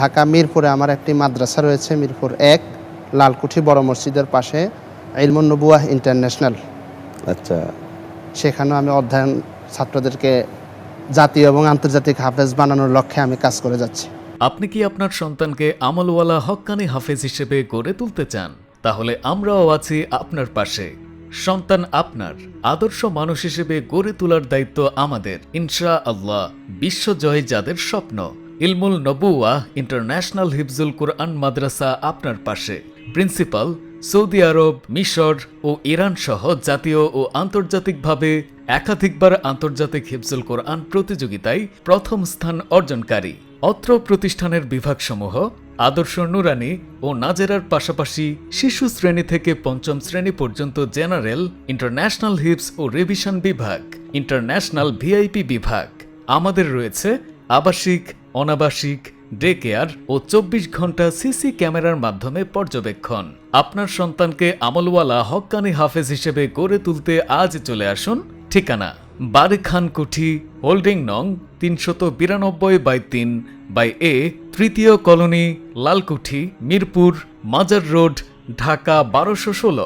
ঢাকা মিরপুরে আমার একটি মাদ্রাসা রয়েছে, মিরপুর ১ লালকুঠি বড় মসজিদের পাশে ইলমুন নবুয়াহ ইন্টারন্যাশনাল। আচ্ছা। সেখানেও আমি অধ্যয়ন ছাত্রদেরকে জাতীয় এবং আন্তর্জাতিক হাফেজ বানানোর লক্ষ্যে আমি কাজ করে যাচ্ছি। আপনি কি আপনার সন্তানকে আমলওয়ালা হক্কানি হাফেজ হিসেবে গড়ে তুলতে চান? তাহলে আমরাও আছি আপনার পাশে। সন্তান আপনার, আদর্শ মানুষ হিসেবে গড়ে তোলার দায়িত্ব আমাদের। ইনশাআল্লাহ, বিশ্বজয় যাদের স্বপ্ন। ইলমুল নবুয়াহ ইন্টারন্যাশনাল হিফজুল কুরআন মাদ্রাসা আপনার পাশে। প্রিন্সিপাল সৌদি আরব, মিশর ও ইরান সহ জাতীয় ও আন্তর্জাতিকভাবে একাধিকবার আন্তর্জাতিক হিফজুল কোরআন প্রতিযোগিতায় প্রথম স্থান অর্জনকারী। অত্র প্রতিষ্ঠানের বিভাগসমূহ আদর্শ নুরানি ও নাজেরার পাশাপাশি শিশু শ্রেণী থেকে পঞ্চম শ্রেণী পর্যন্ত জেনারেল, ইন্টারন্যাশনাল হিফজ ও রিভিশন বিভাগ, ইন্টারন্যাশনাল ভিআইপি বিভাগ। আমাদের রয়েছে আবাসিক, অনাবাসিক, ডে কেয়ার ও ২৪ ঘন্টা সিসি ক্যামেরার মাধ্যমে পর্যবেক্ষণ। আপনার সন্তানকে আমলওয়ালা হক্কানি হাফেজ হিসেবে গড়ে তুলতে আজ চলে আসুন। ঠিকানা: বারে খান কুঠি, হোল্ডিং নং ৩৯২/৩/এ, তৃতীয় কলোনি, লালকুঠি, মিরপুর, মাজার রোড, ঢাকা ১২১৬।